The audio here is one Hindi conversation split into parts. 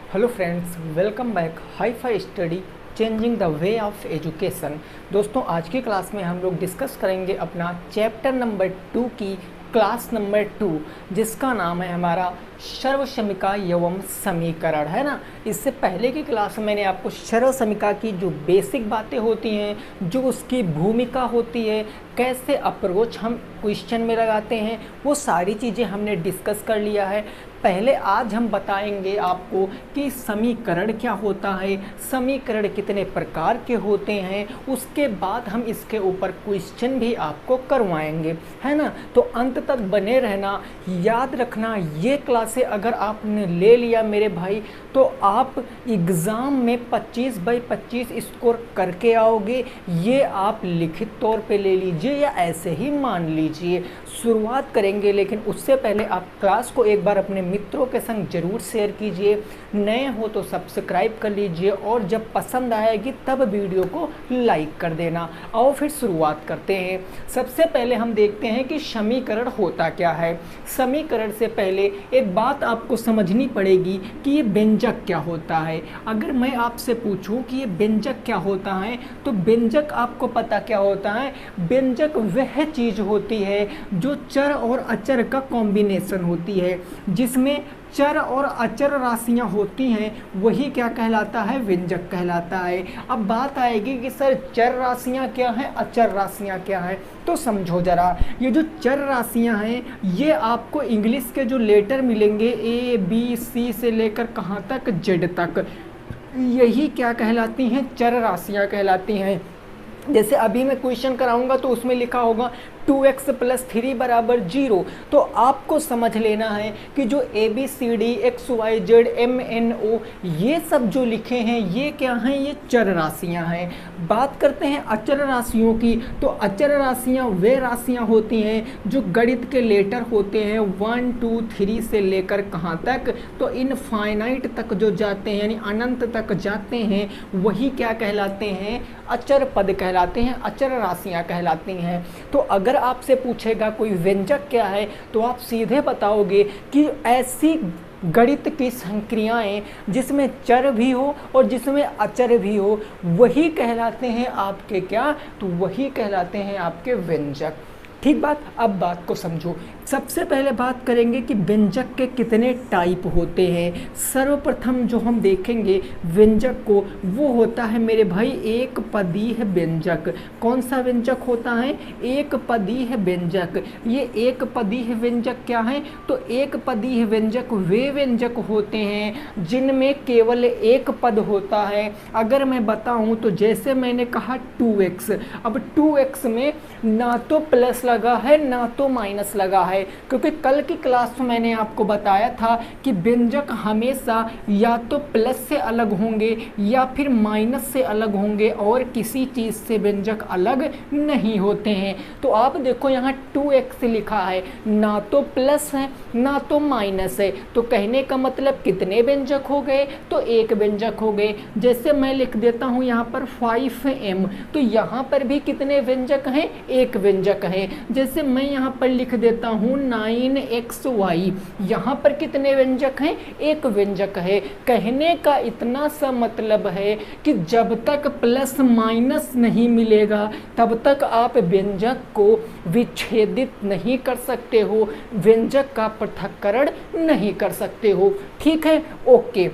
Hello friends, welcome back hi fi study changing the way of education. दोस्तों, आज की क्लास में हम लोग डिस्कस करेंगे अपना चैप्टर नंबर 2 की क्लास नंबर 2, जिसका नाम है हमारा सर्वसमिका एवं समीकरण, है ना। इससे पहले की क्लास में मैंने आपको सर्वसमिका की जो बेसिक बातें होती हैं, जो उसकी भूमिका होती है, कैसे अप्रोच हम क्वेश्चन में लगाते हैं, वो सारी चीज़ें हमने डिस्कस कर लिया है। पहले आज हम बताएंगे आपको कि समीकरण क्या होता है, समीकरण कितने प्रकार के होते हैं, उसके बाद हम इसके ऊपर क्वेश्चन भी आपको करवाएंगे, है ना। तो अंत तक बने रहना। याद रखना, ये क्लासें अगर आपने ले लिया मेरे भाई, तो आप एग्ज़ाम में 25/25 स्कोर करके आओगे। ये आप लिखित तौर पे ले लीजिए या ऐसे ही मान लीजिए। शुरुआत करेंगे, लेकिन उससे पहले आप क्लास को एक बार अपने मित्रों के संग जरूर शेयर कीजिए। नए हो तो सब्सक्राइब कर लीजिए और जब पसंद आएगी तब वीडियो को लाइक कर देना। आओ फिर शुरुआत करते हैं। सबसे पहले हम देखते हैं कि समीकरण होता क्या है। समीकरण से पहले एक बात आपको समझनी पड़ेगी कि ये व्यंजक क्या होता है। अगर मैं आपसे पूछूं कि ये व्यंजक क्या होता है, तो व्यंजक आपको पता क्या होता है। व्यंजक वह चीज़ होती है जो चर और अचर का कॉम्बिनेशन होती है। जिसमें चर और अचर राशियां होती हैं, वही क्या कहलाता है, व्यंजक कहलाता है। अब बात आएगी कि सर चर राशियां क्या हैं, अचर राशियां क्या हैं। तो समझो जरा, ये जो चर राशियां हैं, ये आपको इंग्लिश के जो लेटर मिलेंगे A B C से लेकर कहाँ तक, Z तक, यही क्या कहलाती हैं, चर राशियां कहलाती हैं। जैसे अभी मैं क्वेश्चन कराऊंगा तो उसमें लिखा होगा 2x + 3 = 0। तो आपको समझ लेना है कि जो ABCD XYZ MNO ये सब जो लिखे हैं, ये क्या हैं, ये चर राशियां हैं। बात करते हैं अचर राशियों की, तो अचर राशियां वे राशियां होती हैं जो गणित के लेटर होते हैं 1 2 3 से लेकर कहाँ तक, तो इनफाइनाइट तक जो जाते हैं, यानी अनंत तक जाते हैं, वही क्या कहलाते हैं, अचर पद कहलाते हैं, अचर राशियां कहलाती हैं। तो अगर आपसे पूछेगा कोई व्यंजक क्या है, तो आप सीधे बताओगे कि ऐसी गणित की संक्रियाएं जिसमें चर भी हो और जिसमें अचर भी हो, वही कहलाते हैं आपके क्या, तो वही कहलाते हैं आपके व्यंजक। ठीक बात। अब बात को समझो। सबसे पहले बात करेंगे कि व्यंजक के कितने टाइप होते हैं। सर्वप्रथम जो हम देखेंगे व्यंजक को, वो होता है मेरे भाई एक पदीय व्यंजक। कौन सा व्यंजक होता है, एक पदीय व्यंजक। ये एक पदीय व्यंजक क्या है, तो एक पदीय व्यंजक वे व्यंजक होते हैं जिनमें केवल एक पद होता है। अगर मैं बताऊं तो जैसे मैंने कहा 2x, अब 2x में ना तो प्लस लगा है ना तो माइनस लगा है, क्योंकि कल की क्लास में मैंने आपको बताया था कि व्यंजक हमेशा या तो प्लस से अलग होंगे या फिर माइनस से अलग होंगे, और किसी चीज़ से व्यंजक अलग नहीं होते हैं। तो आप देखो यहाँ 2x लिखा है, ना तो प्लस है ना तो माइनस है, तो कहने का मतलब कितने व्यंजक हो गए, तो एक व्यंजक हो गए। जैसे मैं लिख देता हूँ यहाँ पर 5m, तो यहाँ पर भी कितने व्यंजक हैं, एक व्यंजक है। जैसे मैं यहाँ पर लिख देता हूँ 9xy, यहाँ पर कितने व्यंजक हैं, एक व्यंजक है। कहने का इतना सा मतलब है कि जब तक प्लस माइनस नहीं मिलेगा तब तक आप व्यंजक को विच्छेदित नहीं कर सकते हो, व्यंजक का पृथक्करण नहीं कर सकते हो। ठीक है, ओके।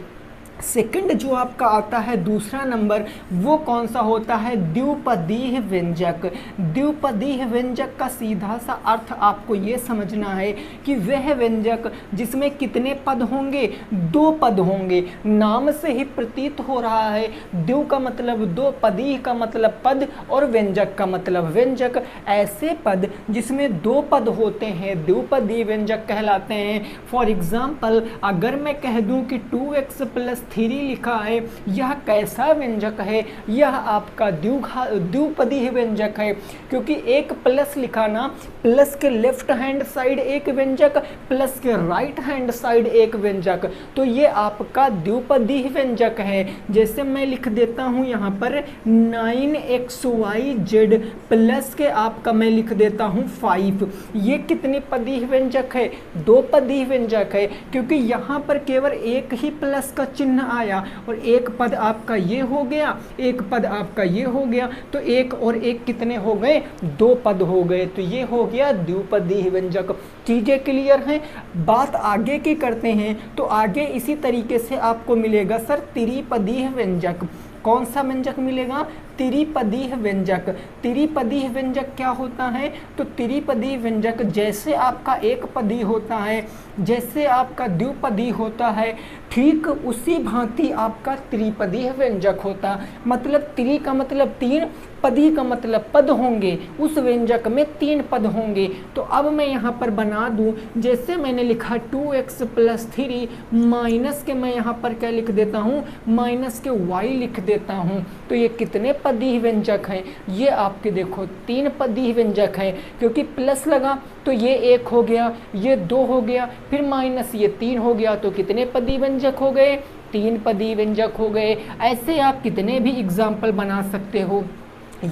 सेकंड जो आपका आता है दूसरा नंबर, वो कौन सा होता है, द्विपदीय व्यंजक। द्विपदीय व्यंजक का सीधा सा अर्थ आपको ये समझना है कि वह व्यंजक जिसमें कितने पद होंगे, दो पद होंगे। नाम से ही प्रतीत हो रहा है, द्वि का मतलब दो, पदीय का मतलब पद, और व्यंजक का मतलब व्यंजक। ऐसे पद जिसमें दो पद होते हैं द्विपदीय व्यंजक कहलाते हैं। फॉर एग्जाम्पल, अगर मैं कह दूं कि 2x + 3 लिखा है, यह कैसा व्यंजक है, यह आपका द्विपदीय व्यंजक है। क्योंकि एक प्लस लिखा ना, प्लस के लेफ्ट हैंड साइड एक व्यंजक, प्लस के राइट हैंड साइड एक व्यंजक, तो ये आपका द्विपदीय व्यंजक है। जैसे मैं लिख देता हूँ यहाँ पर 9xyz प्लस के आपका मैं लिख देता हूँ 5, ये कितने पदीय व्यंजक है, दो पदीय व्यंजक है। क्योंकि यहाँ पर केवल एक ही प्लस का चिन्ह चिन्ह आया और एक पद आपका ये हो गया, एक पद आपका ये हो गया, तो एक और एक कितने हो गए, 2 पद हो गए। तो ये हो गया द्विपदी व्यंजक। चीज़ें क्लियर हैं। बात आगे की करते हैं, तो आगे इसी तरीके से आपको मिलेगा सर त्रिपदी व्यंजक। कौन सा व्यंजक मिलेगा, त्रिपदी व्यंजक। त्रिपदी व्यंजक क्या होता है, तो त्रिपदी व्यंजक जैसे आपका एक पदी होता है, जैसे आपका द्विपदी होता है, ठीक उसी भांति आपका त्रिपदी व्यंजक होता। मतलब त्रि का मतलब 3, पदी का मतलब पद होंगे, उस व्यंजक में 3 पद होंगे। तो अब मैं यहाँ पर बना दूं, जैसे मैंने लिखा 2x + 3 माइनस के मैं यहाँ पर क्या लिख देता हूँ, माइनस के y लिख देता हूँ। तो ये कितने पदी व्यंजक हैं, ये आपके देखो 3 पदी व्यंजक हैं, क्योंकि प्लस लगा तो ये 1 हो गया, ये 2 हो गया, फिर माइनस ये 3 हो गया, तो कितने पदी व्यंजक हो गए, 3 पदी व्यंजक हो गए। ऐसे आप कितने भी एग्जाम्पल बना सकते हो।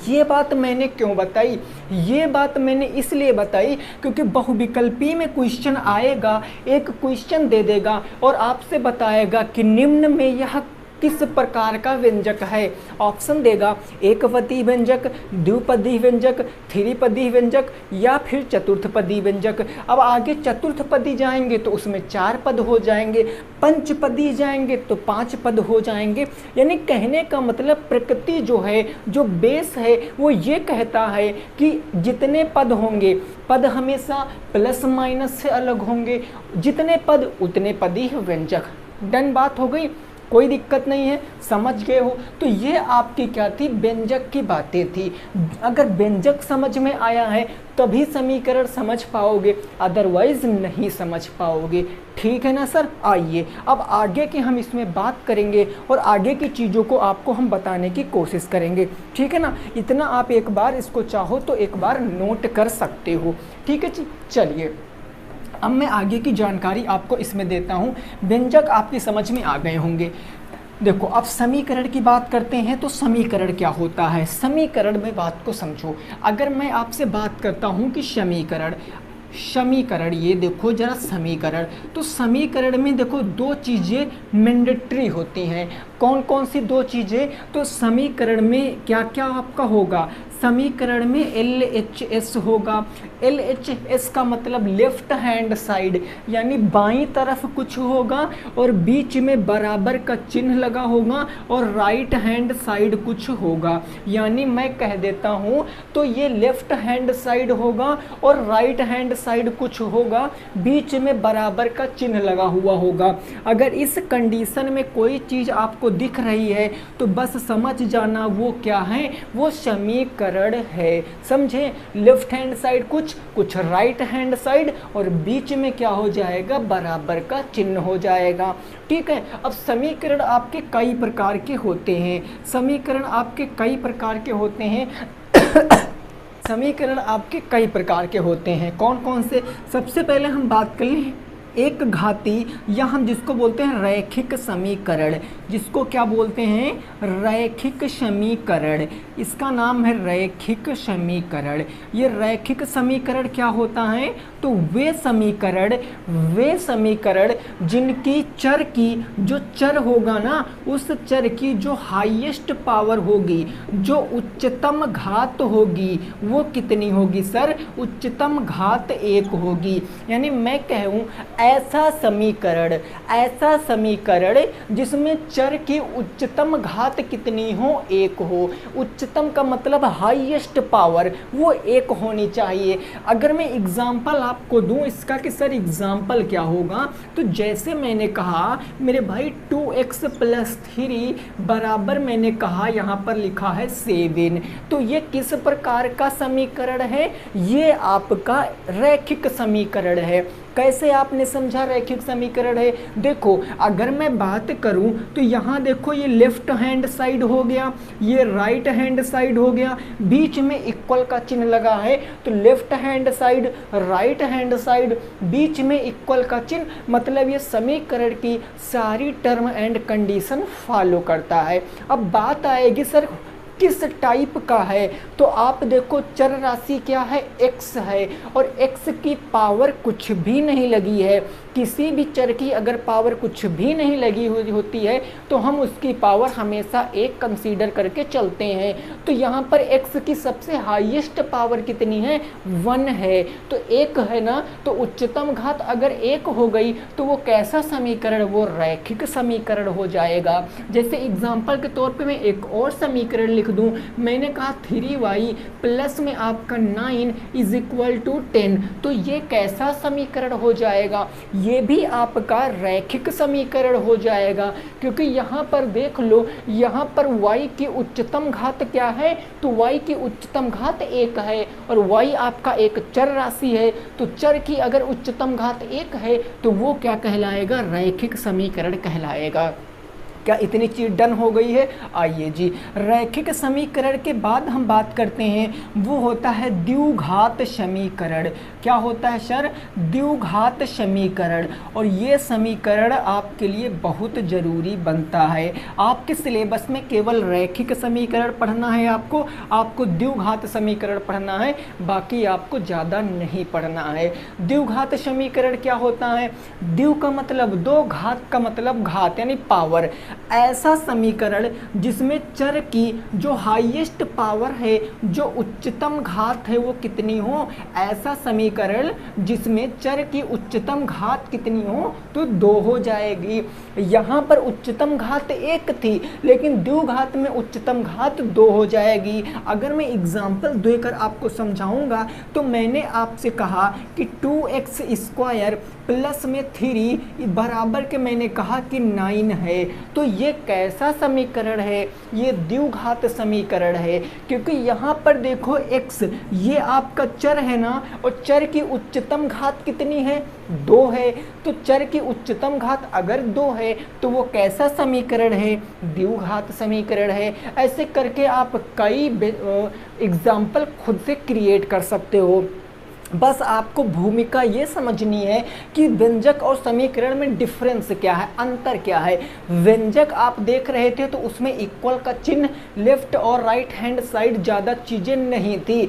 ये बात मैंने क्यों बताई, ये बात मैंने इसलिए बताई क्योंकि बहुविकल्पी में क्वेश्चन आएगा, एक क्वेश्चन दे देगा और आपसे बताएगा कि निम्न में यह किस प्रकार का व्यंजक है। ऑप्शन देगा एक पदी व्यंजक, द्विपदी व्यंजक, त्रिपदी व्यंजक या फिर चतुर्थपदी व्यंजक। अब आगे चतुर्थपदी जाएंगे तो उसमें 4 पद हो जाएंगे, पंचपदी जाएंगे तो 5 पद हो जाएंगे। यानी कहने का मतलब प्रकृति जो है, जो बेस है, वो ये कहता है कि जितने पद होंगे, पद हमेशा प्लस माइनस से अलग होंगे, जितने पद उतने पदी व्यंजक। डन बात हो गई, कोई दिक्कत नहीं है, समझ गए हो। तो ये आपकी क्या थी, व्यंजक की बातें थी। अगर व्यंजक समझ में आया है तभी समीकरण समझ पाओगे, अदरवाइज नहीं समझ पाओगे। ठीक है ना सर। आइए अब आगे की हम इसमें बात करेंगे और आगे की चीज़ों को आपको हम बताने की कोशिश करेंगे। ठीक है ना, इतना आप एक बार इसको चाहो तो एक बार नोट कर सकते हो। ठीक है जी, चलिए अब मैं आगे की जानकारी आपको इसमें देता हूँ। व्यंजक आपकी समझ में आ गए होंगे। देखो अब समीकरण की बात करते हैं, तो समीकरण क्या होता है, समीकरण में बात को समझो। अगर मैं आपसे बात करता हूँ कि समीकरण, ये देखो जरा समीकरण, तो समीकरण में देखो 2 चीज़ें मैंडेटरी होती हैं। कौन कौन सी 2 चीज़ें, तो समीकरण में क्या क्या आपका होगा, समीकरण में LHS होगा। LHS का मतलब लेफ्ट हैंड साइड, यानी बाईं तरफ कुछ होगा और बीच में बराबर का चिन्ह लगा होगा और राइट हैंड साइड कुछ होगा। यानी मैं कह देता हूँ तो ये लेफ्ट हैंड साइड होगा और राइट हैंड साइड कुछ होगा, बीच में बराबर का चिन्ह लगा हुआ होगा। अगर इस कंडीशन में कोई चीज़ आपको दिख रही है तो बस समझ जाना वो क्या है, वो समीकरण है। समझे, लेफ्ट हैंड साइड कुछ राइट हैंड साइड और बीच में क्या हो जाएगा, बराबर का चिन्ह हो जाएगा। ठीक है। अब समीकरण आपके कई प्रकार के होते हैं, समीकरण आपके कई प्रकार के होते हैं समीकरण आपके कई प्रकार के होते हैं। कौन कौन से, सबसे पहले हम बात कर लें एक घाती, या हम जिसको बोलते हैं रैखिक समीकरण, जिसको क्या बोलते हैं, रैखिक समीकरण। इसका नाम है रैखिक समीकरण। ये रैखिक समीकरण क्या होता है, तो वे समीकरण जिनकी चर की, जो चर होगा ना, उस चर की जो हाईएस्ट पावर होगी, जो उच्चतम घात होगी, वो कितनी होगी सर, उच्चतम घात 1 होगी। यानी मैं कहूँ ऐसा समीकरण जिसमें चर की उच्चतम घात कितनी हो, 1 हो। उच्चतम का मतलब हाईएस्ट पावर, वो 1 होनी चाहिए। अगर मैं एग्जाम्पल आपको दूं इसका कि सर एग्जाम्पल क्या होगा, तो जैसे मैंने कहा मेरे भाई 2x + 3 बराबर, मैंने कहा यहाँ पर लिखा है 7। तो ये किस प्रकार का समीकरण है, ये आपका रैखिक समीकरण है। कैसे आपने समझा रैखिक समीकरण है, देखो अगर मैं बात करूं तो यहाँ देखो ये लेफ्ट हैंड साइड हो गया, ये राइट हैंड साइड हो गया, बीच में इक्वल का चिन्ह लगा है, तो left hand side, right hand side, बीच में इक्वल का चिन्ह, मतलब ये समीकरण की सारी टर्म एंड कंडीशन फॉलो करता है। अब बात आएगी सर किस टाइप का है। तो आप देखो चर राशि क्या है, x है, और x की पावर कुछ भी नहीं लगी है। किसी भी चर की अगर पावर कुछ भी नहीं लगी हुई होती है तो हम उसकी पावर हमेशा एक कंसीडर करके चलते हैं। तो यहाँ पर x की सबसे हाईएस्ट पावर कितनी है, 1 है। तो 1 है ना, तो उच्चतम घात अगर 1 हो गई तो वो कैसा समीकरण, वो रैखिक समीकरण हो जाएगा। जैसे एग्जाम्पल के तौर पे मैं एक और समीकरण लिख दूं, मैंने कहा 3y प्लस में आपका 9 इज इक्वल टू 10, तो ये कैसा समीकरण हो जाएगा, ये भी आपका रैखिक समीकरण हो जाएगा। क्योंकि यहाँ पर देख लो, यहाँ पर y की उच्चतम घात क्या है, तो y की उच्चतम घात 1 है, और y आपका एक चर राशि है। तो चर की अगर उच्चतम घात 1 है तो वो क्या कहलाएगा, रैखिक समीकरण कहलाएगा। क्या इतनी चीज डन हो गई है। आइए जी, रैखिक समीकरण के बाद हम बात करते हैं, वो होता है द्विघात समीकरण। क्या होता है सर, द्विघात समीकरण। और ये समीकरण आपके लिए बहुत ज़रूरी बनता है। आपके सिलेबस में केवल रैखिक समीकरण पढ़ना है, आपको द्विघात समीकरण पढ़ना है, बाकी आपको ज़्यादा नहीं पढ़ना है। द्विघात समीकरण क्या होता है, द्वि का मतलब दो, घात का मतलब घात यानी पावर। ऐसा समीकरण जिसमें चर की जो हाईएस्ट पावर है, जो उच्चतम घात है वो कितनी हो, ऐसा समीकरण जिसमें चर की उच्चतम घात कितनी हो, तो 2 हो जाएगी। यहाँ पर उच्चतम घात 1 थी लेकिन द्विघात में उच्चतम घात 2 हो जाएगी। अगर मैं एग्जाम्पल देकर आपको समझाऊंगा तो मैंने आपसे कहा कि 2x² प्लस में 3 बराबर के मैंने कहा कि 9 है। तो ये कैसा समीकरण है, ये द्विघात समीकरण है। क्योंकि यहाँ पर देखो x ये आपका चर है ना, और चर की उच्चतम घात कितनी है, 2 है। तो चर की उच्चतम घात अगर 2 है तो वो कैसा समीकरण है, द्विघात समीकरण है। ऐसे करके आप कई एग्जाम्पल खुद से क्रिएट कर सकते हो। बस आपको भूमिका ये समझनी है कि व्यंजक और समीकरण में डिफरेंस क्या है, अंतर क्या है। व्यंजक आप देख रहे थे तो उसमें इक्वल का चिन्ह, लेफ्ट और राइट हैंड साइड ज़्यादा चीज़ें नहीं थी,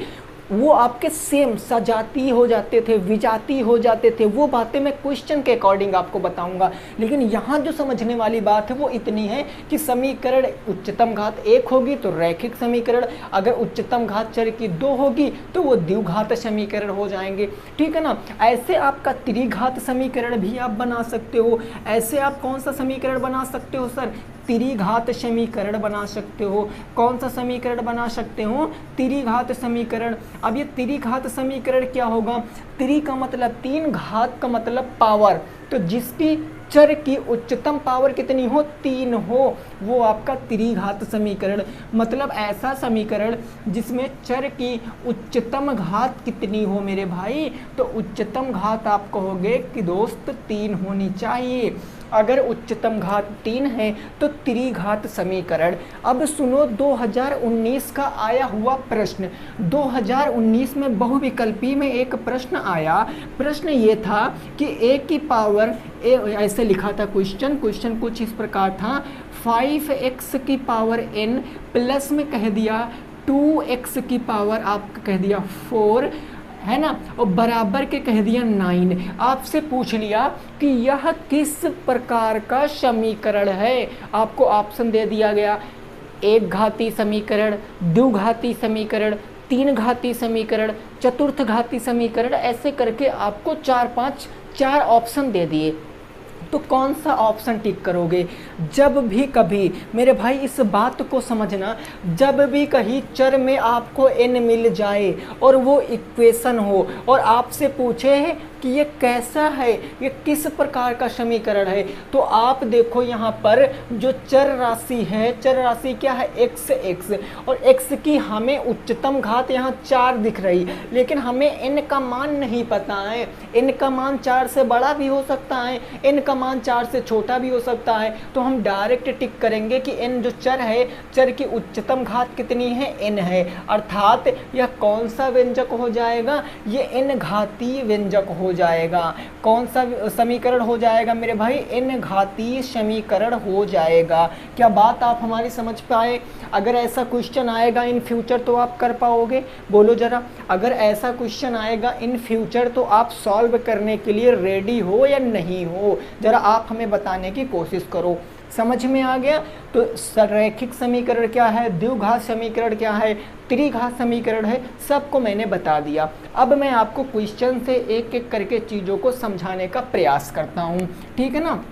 वो आपके सेम सजाती हो जाते थे, विजाती हो जाते थे। वो बातें मैं क्वेश्चन के अकॉर्डिंग आपको बताऊंगा। लेकिन यहाँ जो समझने वाली बात है वो इतनी है कि समीकरण उच्चतम घात 1 होगी तो रैखिक समीकरण, अगर उच्चतम घात चर की 2 होगी तो वो द्विघात समीकरण हो जाएंगे। ठीक है ना। ऐसे आपका त्रिघात समीकरण भी आप बना सकते हो। ऐसे आप कौन सा समीकरण बना सकते हो सर, त्रिघात समीकरण बना सकते हो। कौन सा समीकरण बना सकते हो, त्रिघात समीकरण। अब ये त्रिघात समीकरण क्या होगा, त्रि का मतलब 3, घात का मतलब पावर। तो जिसकी चर की उच्चतम पावर कितनी हो, 3 हो, वो आपका त्रिघात समीकरण। मतलब ऐसा समीकरण जिसमें चर की उच्चतम घात कितनी हो मेरे भाई, तो उच्चतम घात आप कहोगे कि दोस्त 3 होनी चाहिए। अगर उच्चतम घात 3 है तो त्रिघात समीकरण। अब सुनो 2019 का आया हुआ प्रश्न। 2019 में बहुविकल्पी में एक प्रश्न आया। प्रश्न ये था कि a की पावर ऐसे लिखा था क्वेश्चन कुछ इस प्रकार था, 5x की पावर n प्लस में कह दिया 2x की पावर आपका कह दिया 4 है ना, और बराबर के कह दिया 9। आपसे पूछ लिया कि यह किस प्रकार का समीकरण है। आपको ऑप्शन दे दिया गया, एक घाती समीकरण, द्विघाती समीकरण, 3 घाती समीकरण, चतुर्थ घाती समीकरण। ऐसे करके आपको 4 ऑप्शन दे दिए। तो कौन सा ऑप्शन टिक करोगे। जब भी कभी मेरे भाई इस बात को समझना, जब भी कहीं चर में आपको n मिल जाए और वो इक्वेशन हो और आपसे पूछे कि ये कैसा है, ये किस प्रकार का समीकरण है, तो आप देखो यहाँ पर जो चर राशि है, चर राशि क्या है, x, और x की हमें उच्चतम घात यहाँ 4 दिख रही, लेकिन हमें n का मान नहीं पता है। n का मान 4 से बड़ा भी हो सकता है, n का मान 4 से छोटा भी हो सकता है। तो हम डायरेक्ट टिक करेंगे कि n जो चर है, चर की उच्चतम घात कितनी है, n है। अर्थात यह कौन सा व्यंजक हो जाएगा, ये n घातीय व्यंजक हो हो जाएगा। कौन सा समीकरण हो जाएगा मेरे भाई? n घातीय समीकरण हो जाएगा। क्या बात आप हमारी समझ पाए? अगर ऐसा क्वेश्चन आएगा इन फ्यूचर तो आप कर पाओगे? बोलो जरा, अगर ऐसा क्वेश्चन आएगा इन फ्यूचर तो आप सॉल्व करने के लिए रेडी हो या नहीं हो? जरा आप हमें बताने की कोशिश करो। समझ में आ गया? तो रैखिक समीकरण क्या है, द्विघात समीकरण क्या है, त्रिघात समीकरण है, सबको मैंने बता दिया। अब मैं आपको क्वेश्चन से एक एक करके चीज़ों को समझाने का प्रयास करता हूँ, ठीक है ना?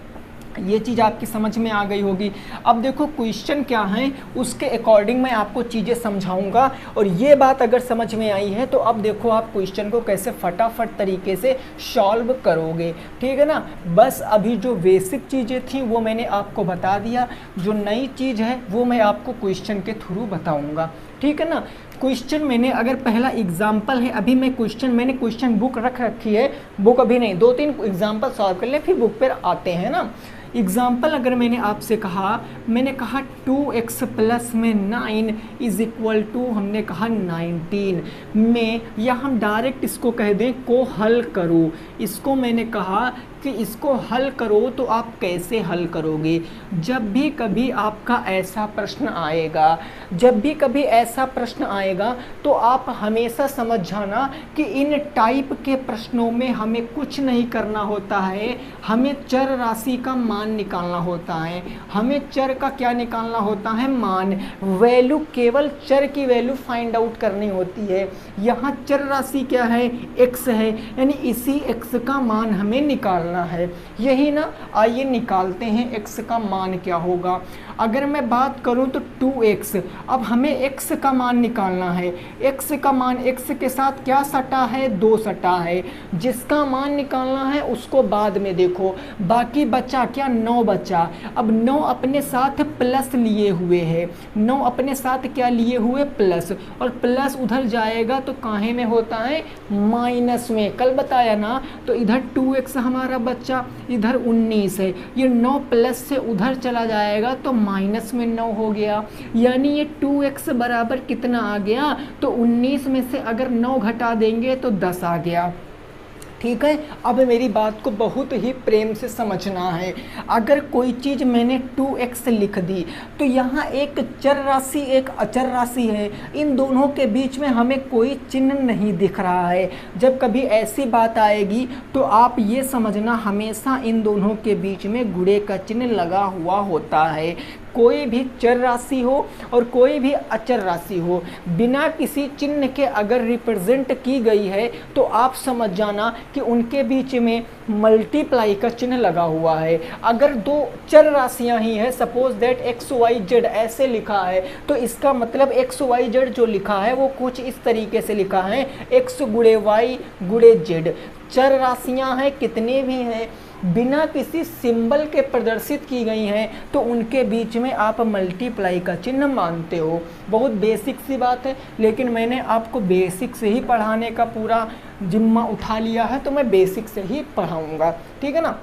ये चीज़ आपकी समझ में आ गई होगी। अब देखो क्वेश्चन क्या है उसके अकॉर्डिंग मैं आपको चीज़ें समझाऊंगा, और ये बात अगर समझ में आई है तो अब देखो आप क्वेश्चन को कैसे फटाफट तरीके से सॉल्व करोगे, ठीक है ना? बस अभी जो बेसिक चीज़ें थी वो मैंने आपको बता दिया, जो नई चीज़ है वो मैं आपको क्वेश्चन के थ्रू बताऊँगा, ठीक है ना? क्वेश्चन मैंने अगर पहला एग्जाम्पल है, अभी मैं मैंने क्वेश्चन बुक रख रखी है, बुक अभी नहीं, 2-3 एग्जाम्पल सॉल्व कर ले फिर बुक पर आते हैं ना। एग्जाम्पल अगर मैंने आपसे कहा, मैंने कहा 2x प्लस में 9 इज इक्वल टू, हमने कहा 19 में, या हम डायरेक्ट इसको कह दें को हल करो। इसको मैंने कहा कि इसको हल करो, तो आप कैसे हल करोगे? जब भी कभी आपका ऐसा प्रश्न आएगा, जब भी कभी ऐसा प्रश्न आएगा तो आप हमेशा समझ जाना कि इन टाइप के प्रश्नों में हमें कुछ नहीं करना होता है, हमें चर राशि का मान निकालना होता है। हमें चर का क्या निकालना होता है? मान, वैल्यू, केवल चर की वैल्यू फाइंड आउट करनी होती है। यहाँ चर राशि क्या है? x है, यानी इसी x का मान हमें निकालना है, यही ना? आइए निकालते हैं x का मान क्या होगा। अगर मैं बात करूं तो 2x, अब हमें x का मान निकालना है। x का मान x के साथ क्या सटा है? 2 सटा है। जिसका मान निकालना है उसको बाद में देखो, बाकी बचा क्या? 9 बचा। अब 9 अपने साथ प्लस लिए हुए है, 9 अपने साथ क्या लिए हुए? प्लस, और प्लस उधर जाएगा तो काहे में होता है? माइनस में। कल बताया ना, तो इधर 2x हमारा बच्चा, इधर 19 है, ये 9 प्लस से उधर चला जाएगा तो माइनस में 9 हो गया। यानी ये 2x बराबर कितना आ गया? तो 19 में से अगर 9 घटा देंगे तो 10 आ गया, ठीक है? अब मेरी बात को बहुत ही प्रेम से समझना है। अगर कोई चीज़ मैंने 2x लिख दी तो यहाँ एक चर राशि एक अचर राशि है, इन दोनों के बीच में हमें कोई चिन्ह नहीं दिख रहा है। जब कभी ऐसी बात आएगी तो आप ये समझना हमेशा इन दोनों के बीच में गुणे का चिन्ह लगा हुआ होता है। कोई भी चर राशि हो और कोई भी अचर राशि हो, बिना किसी चिन्ह के अगर रिप्रेजेंट की गई है तो आप समझ जाना कि उनके बीच में मल्टीप्लाई का चिन्ह लगा हुआ है। अगर दो चर राशियां ही हैं, suppose that X Y Z ऐसे लिखा है, तो इसका मतलब एक्स वाई जेड जो लिखा है वो कुछ इस तरीके से लिखा है, एक्स गुणे वाई गुणे जेड। चर राशियां हैं, कितने भी हैं, बिना किसी सिंबल के प्रदर्शित की गई हैं, तो उनके बीच में आप मल्टीप्लाई का चिन्ह मानते हो। बहुत बेसिक सी बात है, लेकिन मैंने आपको बेसिक से ही पढ़ाने का पूरा जिम्मा उठा लिया है, तो मैं बेसिक से ही पढ़ाऊँगा, ठीक है ना?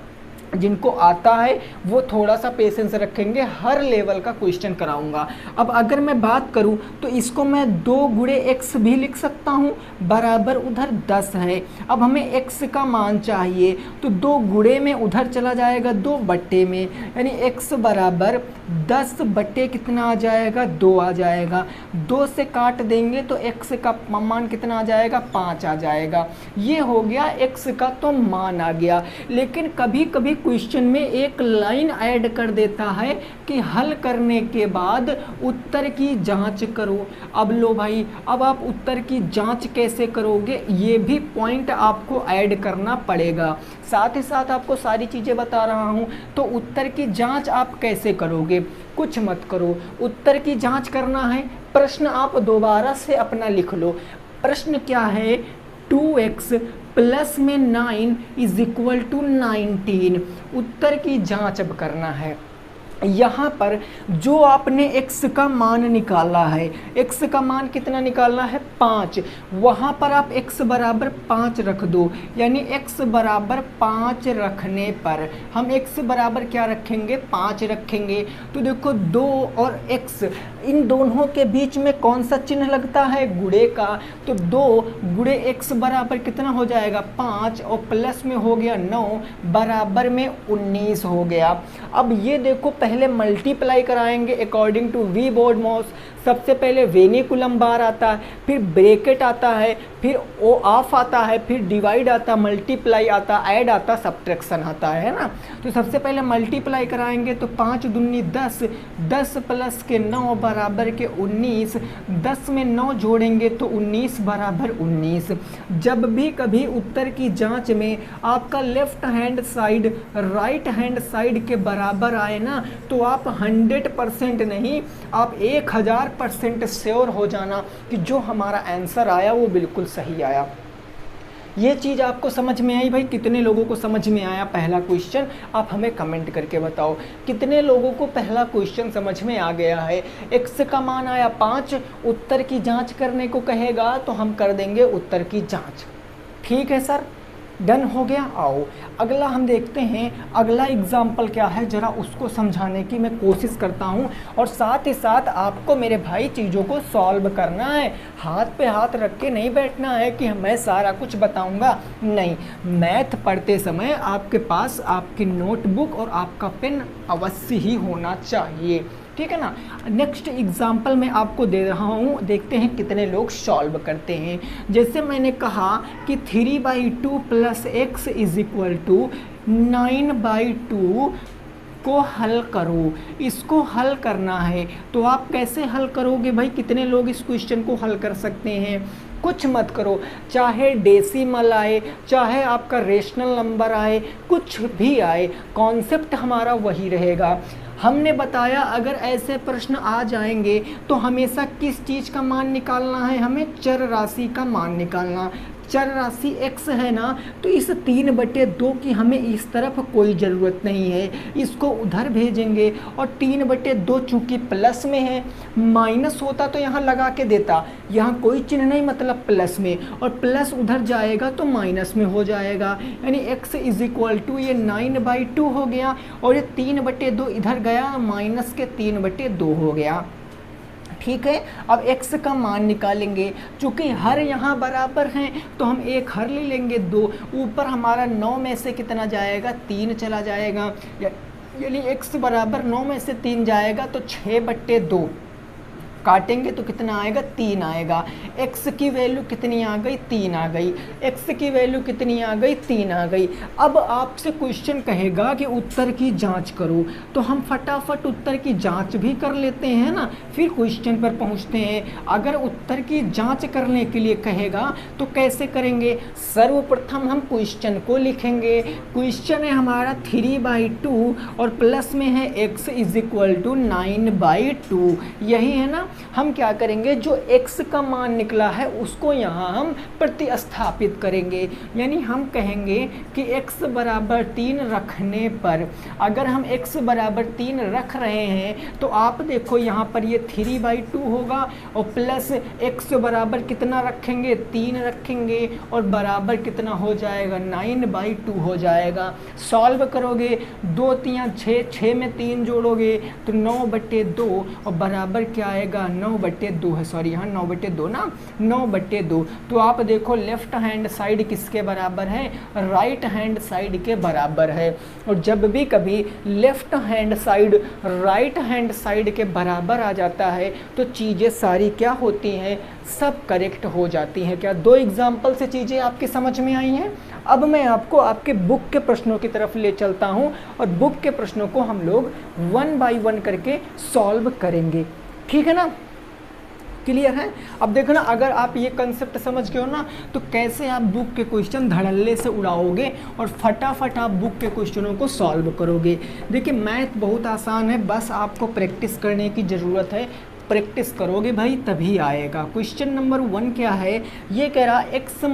जिनको आता है वो थोड़ा सा पेशेंस रखेंगे, हर लेवल का क्वेश्चन कराऊंगा। अब अगर मैं बात करूं तो इसको मैं 2 गुणे x भी लिख सकता हूं, बराबर उधर 10 है। अब हमें x का मान चाहिए तो 2 गुणे में उधर चला जाएगा 2 बट्टे में, यानी x बराबर 10 बट्टे कितना आ जाएगा? 2 आ जाएगा। 2 से काट देंगे तो x का मान कितना आ जाएगा? 5 आ जाएगा। ये हो गया x का तो मान आ गया। लेकिन कभी कभी क्वेश्चन में एक लाइन ऐड कर देता है कि हल करने के बाद उत्तर की जांच करो। अब लो भाई, अब आप उत्तर की जांच कैसे करोगे, ये भी पॉइंट आपको ऐड करना पड़ेगा। साथ ही साथ आपको सारी चीज़ें बता रहा हूँ, तो उत्तर की जांच आप कैसे करोगे? कुछ मत करो, उत्तर की जांच करना है, प्रश्न आप दोबारा से अपना लिख लो। प्रश्न क्या है? 2x प्लस में 9 इज इक्वल टू 19। उत्तर की जांच अब करना है। यहाँ पर जो आपने x का मान निकाला है, x का मान कितना निकालना है 5, वहाँ पर आप x बराबर 5 रख दो, यानी x बराबर 5 रखने पर हम x बराबर क्या रखेंगे 5 रखेंगे। तो देखो 2 और x इन दोनों के बीच में कौन सा चिन्ह लगता है, गुणे का। तो 2 गुणे x बराबर कितना हो जाएगा 5 और प्लस में हो गया 9 बराबर में 19 हो गया। अब ये देखो पहले मल्टीप्लाई कराएंगे अकॉर्डिंग टू वी बॉडमॉस। सबसे पहले वेनिकुलम बार आता है, फिर ब्रैकेट आता है, फिर ओ ऑफ आता है, फिर डिवाइड आता, मल्टीप्लाई आता, ऐड आता, सब्ट्रैक्शन आता है ना। तो सबसे पहले मल्टीप्लाई कराएंगे तो 5 दूनी 10, 10 प्लस के 9 बराबर के 19, 10 में 9 जोड़ेंगे तो 19 बराबर 19। जब भी कभी उत्तर की जांच में आपका left hand side right hand side के बराबर आए ना, तो आप 100% नहीं, आप 1000% श्योर हो जाना कि जो हमारा आंसर आया वो बिल्कुल सही आया। ये चीज़ आपको समझ में आई भाई? कितने लोगों को समझ में आया पहला क्वेश्चन? आप हमें कमेंट करके बताओ कितने लोगों को पहला क्वेश्चन समझ में आ गया है। x का मान आया 5, उत्तर की जांच करने को कहेगा तो हम कर देंगे उत्तर की जांच। ठीक है सर, डन हो गया। आओ अगला हम देखते हैं, अगला एग्जाम्पल क्या है ज़रा उसको समझाने की मैं कोशिश करता हूं, और साथ ही साथ आपको मेरे भाई चीज़ों को सॉल्व करना है। हाथ पे हाथ रख के नहीं बैठना है कि मैं सारा कुछ बताऊंगा, नहीं। मैथ पढ़ते समय आपके पास आपकी नोटबुक और आपका पेन अवश्य ही होना चाहिए, ठीक है ना। नेक्स्ट एग्जाम्पल मैं आपको दे रहा हूँ, देखते हैं कितने लोग सॉल्व करते हैं। जैसे मैंने कहा कि 3/2 plus x is equal to 9/2 को हल करो। इसको हल करना है तो आप कैसे हल करोगे भाई? कितने लोग इस क्वेश्चन को हल कर सकते हैं? कुछ मत करो, चाहे डेसिमल आए, चाहे आपका रेशनल नंबर आए, कुछ भी आए, कॉन्सेप्ट हमारा वही रहेगा। हमने बताया अगर ऐसे प्रश्न आ जाएंगे तो हमेशा किस चीज़ का मान निकालना है, हमें चर राशि का मान निकालना। चर राशि x है ना, तो इस 3/2 की हमें इस तरफ कोई ज़रूरत नहीं है, इसको उधर भेजेंगे। और 3/2 चूँकि प्लस में है, माइनस होता तो यहाँ लगा के देता, यहाँ कोई चिन्ह नहीं मतलब प्लस में, और प्लस उधर जाएगा तो माइनस में हो जाएगा। यानी x इज इक्वल टू ये 9/2 हो गया, और ये 3/2 इधर गया, माइनस के 3/2 हो गया। ठीक है, अब x का मान निकालेंगे। चूँकि हर यहाँ बराबर हैं तो हम एक हर ले लेंगे 2, ऊपर हमारा 9 में से कितना जाएगा 3 चला जाएगा, यानी x बराबर 9 में से 3 जाएगा तो 6/2 काटेंगे तो कितना आएगा 3 आएगा। x की वैल्यू कितनी आ गई 3 आ गई, x की वैल्यू कितनी आ गई 3 आ गई। अब आपसे क्वेश्चन कहेगा कि उत्तर की जांच करो, तो हम फटाफट उत्तर की जांच भी कर लेते हैं ना, फिर क्वेश्चन पर पहुंचते हैं। अगर उत्तर की जांच करने के लिए कहेगा तो कैसे करेंगे? सर्वप्रथम हम क्वेश्चन को लिखेंगे। क्वेश्चन है हमारा 3/2 और प्लस में है x इज इक्वल टू 9/2, यही है ना। हम क्या करेंगे, जो x का मान निकला है उसको यहाँ हम प्रतिस्थापित करेंगे, यानी हम कहेंगे कि x बराबर 3 रखने पर, अगर हम x बराबर 3 रख रहे हैं तो आप देखो यहाँ पर ये 3/2 होगा, और प्लस x बराबर कितना रखेंगे 3 रखेंगे, और बराबर कितना हो जाएगा 9/2 हो जाएगा। सॉल्व करोगे 2 3 6, 6 में 3 जोड़ोगे तो 9/2, और बराबर क्या आएगा 9/2 है, सॉरी यहाँ 9/2 ना, 9/2। तो आप देखो लेफ्ट हैंड साइड किसके बराबर है, राइट हैंड साइड के बराबर है। और जब भी कभी left hand side right hand side के बराबर आ जाता है तो चीज़ें सारी क्या होती हैं, सब करेक्ट हो जाती हैं। क्या 2 एग्जाम्पल से चीज़ें आपकी समझ में आई हैं? अब मैं आपको आपके बुक के प्रश्नों की तरफ ले चलता हूं, और बुक के प्रश्नों को हम लोग 1 बाय 1 करके सॉल्व करेंगे, ठीक है ना। क्लियर है? अब देखो ना, अगर आप ये कंसेप्ट समझ गए हो ना तो कैसे आप बुक के क्वेश्चन धड़ल्ले से उड़ाओगे और फटाफट आप बुक के क्वेश्चनों को सॉल्व करोगे। देखिए मैथ बहुत आसान है, बस आपको प्रैक्टिस करने की ज़रूरत है। प्रैक्टिस करोगे भाई तभी आएगा। क्वेश्चन नंबर 1 क्या है, ये कह रहा x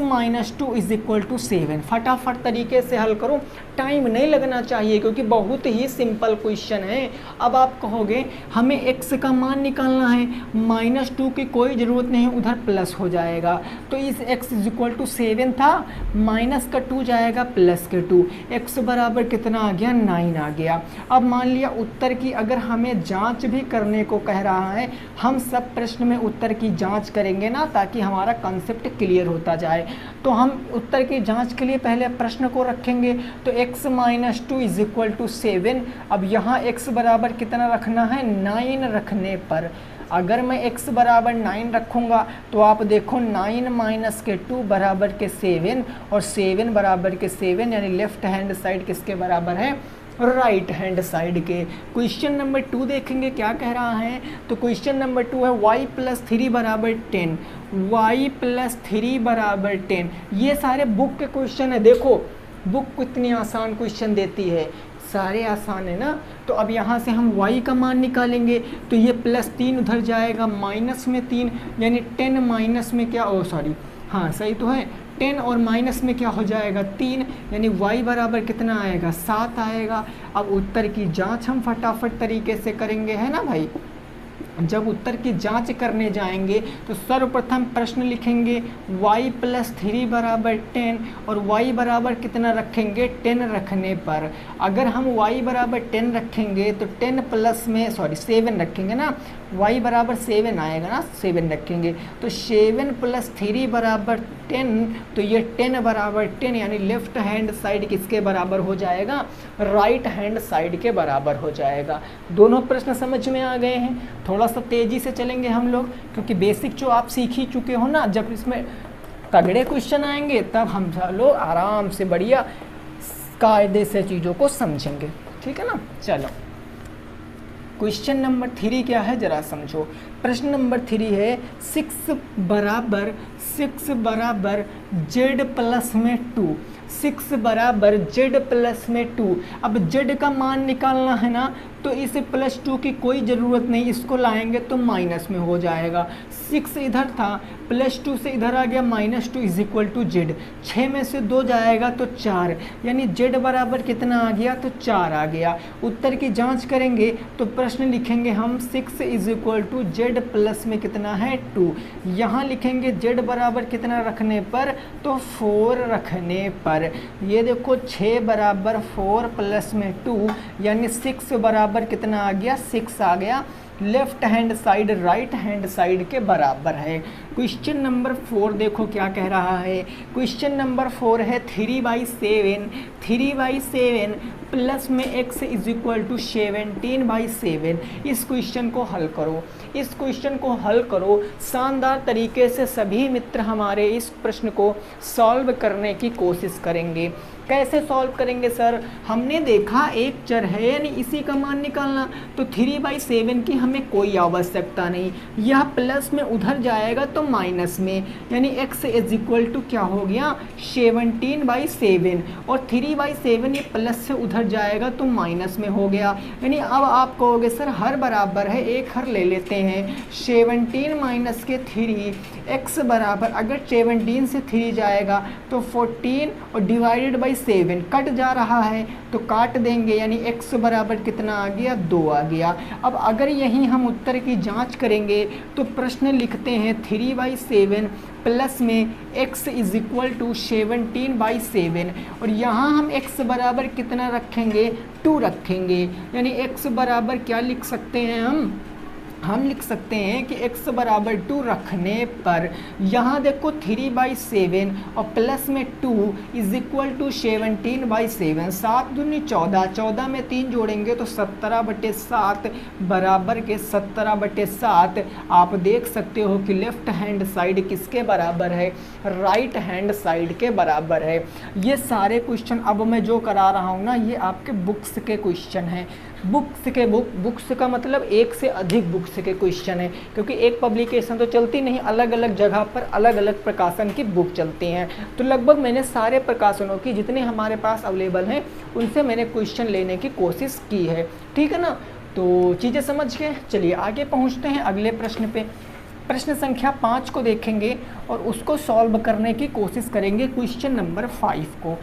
minus two is equal to 7। फटाफट तरीके से हल करो, टाइम नहीं लगना चाहिए क्योंकि बहुत ही सिंपल क्वेश्चन है। अब आप कहोगे हमें x का मान निकालना है, -2 की कोई ज़रूरत नहीं, उधर प्लस हो जाएगा। तो इस x इज इक्वल टू 7 था, माइनस का 2 जाएगा प्लस के 2, x बराबर कितना आ गया 9 आ गया। अब मान लिया उत्तर की अगर हमें जांच भी करने को कह रहा है, हम सब प्रश्न में उत्तर की जांच करेंगे ना ताकि हमारा कॉन्सेप्ट क्लियर होता जाए। तो हम उत्तर की जांच के लिए पहले प्रश्न को रखेंगे। तो x minus 2 is equal to 7। अब यहाँ x बराबर कितना रखना है, 9 रखने पर अगर मैं x बराबर 9 रखूँगा तो आप देखो 9 माइनस के 2 बराबर के 7 और 7 बराबर के 7 यानी लेफ्ट हैंड साइड किसके बराबर है, राइट हैंड साइड के। क्वेश्चन नंबर 2 देखेंगे क्या कह रहा है। तो क्वेश्चन नंबर 2 है y प्लस 3 बराबर 10, y प्लस 3 बराबर 10। ये सारे बुक के क्वेश्चन है। देखो बुक कितनी आसान क्वेश्चन देती है, सारे आसान है ना। तो अब यहाँ से हम y का मान निकालेंगे तो ये प्लस 3 उधर जाएगा, माइनस में 3 यानी 10 माइनस में क्या, ओ सॉरी हाँ सही तो है, 10 और माइनस में क्या हो जाएगा 3, यानी y बराबर कितना आएगा 7 आएगा। अब उत्तर की जांच हम फटाफट तरीके से करेंगे, है ना भाई। जब उत्तर की जांच करने जाएंगे तो सर्वप्रथम प्रश्न लिखेंगे y प्लस 3 बराबर 10 और y बराबर कितना रखेंगे 10 रखने पर। अगर हम y बराबर 10 रखेंगे तो 10 प्लस में 7 रखेंगे ना, y बराबर 7 आएगा ना, 7 रखेंगे तो 7 प्लस 3 बराबर 10, तो ये 10 बराबर 10 यानी लेफ्ट हैंड साइड किसके बराबर हो जाएगा, राइट हैंड साइड के बराबर हो जाएगा। दोनों प्रश्न समझ में आ गए हैं। थोड़ा सा तेज़ी से चलेंगे हम लोग क्योंकि बेसिक जो आप सीख ही चुके हो ना, जब इसमें तगड़े क्वेश्चन आएंगे तब हम लोग आराम से बढ़िया कायदे से चीज़ों को समझेंगे, ठीक है ना। चलो क्वेश्चन नंबर 3 क्या है जरा समझो। प्रश्न नंबर 3 है 6 बराबर z प्लस में 2, 6 बराबर z प्लस में 2। अब z का मान निकालना है ना, तो इस प्लस 2 की कोई ज़रूरत नहीं, इसको लाएंगे तो माइनस में हो जाएगा। 6 इधर था, प्लस 2 से इधर आ गया -2 इज इक्वल टू z। 6 में से 2 जाएगा तो 4, यानी z बराबर कितना आ गया, तो 4 आ गया। उत्तर की जांच करेंगे तो प्रश्न लिखेंगे हम 6 is equal to z plus में कितना है 2। यहाँ लिखेंगे z बराबर कितना रखने पर, तो 4 रखने पर। ये देखो 6 बराबर 4 प्लस में 2 यानी 6 बराबर कितना आ गया, 6 आ गया। Left hand side right hand side के बराबर है। क्वेश्चन नंबर 4 देखो क्या कह रहा है। क्वेश्चन नंबर 4 है 3/7 प्लस में x इज इक्वल टू 17/7। इस क्वेश्चन को हल करो, इस क्वेश्चन को हल करो शानदार तरीके से। सभी मित्र हमारे इस प्रश्न को सॉल्व करने की कोशिश करेंगे। कैसे सॉल्व करेंगे सर, हमने देखा एक चर है यानी इसी का मान निकालना, तो 3/7 की हमें कोई आवश्यकता नहीं। यह प्लस में उधर जाएगा तो माइनस में, यानी x इज इक्वल टू क्या हो गया 17/7 और 3/7 ये प्लस से उधर जाएगा तो माइनस में हो गया। यानी अब आप कहोगे सर हर बराबर है, एक हर ले लेते हैं। 17 माइनस के 3 x बराबर, अगर 17 से 3 जाएगा तो 14 और डिवाइडेड बाई 7 कट जा रहा है तो काट देंगे, यानी x बराबर कितना आ गया 2 आ गया। अब अगर यहीं हम उत्तर की जांच करेंगे तो प्रश्न लिखते हैं 3/7 प्लस में x इज इक्वल टू 17/7 और यहाँ हम x बराबर कितना रखेंगे 2 रखेंगे, यानी x बराबर क्या लिख सकते हैं हम लिख सकते हैं कि x बराबर 2 रखने पर यहाँ देखो 3/7 और प्लस में 2 इज इक्वल टू 17/7। 7 दूनी 14, 14 में 3 जोड़ेंगे तो 17/7 बराबर के 17/7। आप देख सकते हो कि लेफ्ट हैंड साइड किसके बराबर है, राइट हैंड साइड के बराबर है। ये सारे क्वेश्चन अब मैं जो करा रहा हूँ ना, ये आपके बुक्स के क्वेश्चन हैं। बुक्स का मतलब एक से अधिक बुक्स के क्वेश्चन है, क्योंकि एक पब्लिकेशन तो चलती नहीं, अलग अलग जगह पर अलग अलग प्रकाशन की बुक चलती हैं। तो लगभग मैंने सारे प्रकाशनों की जितने हमारे पास अवेलेबल हैं उनसे मैंने क्वेश्चन लेने की कोशिश की है, ठीक है ना। तो चीज़ें समझ गए, चलिए आगे पहुंचते हैं अगले प्रश्न पे। प्रश्न संख्या 5 को देखेंगे और उसको सॉल्व करने की कोशिश करेंगे, क्वेश्चन नंबर 5 को।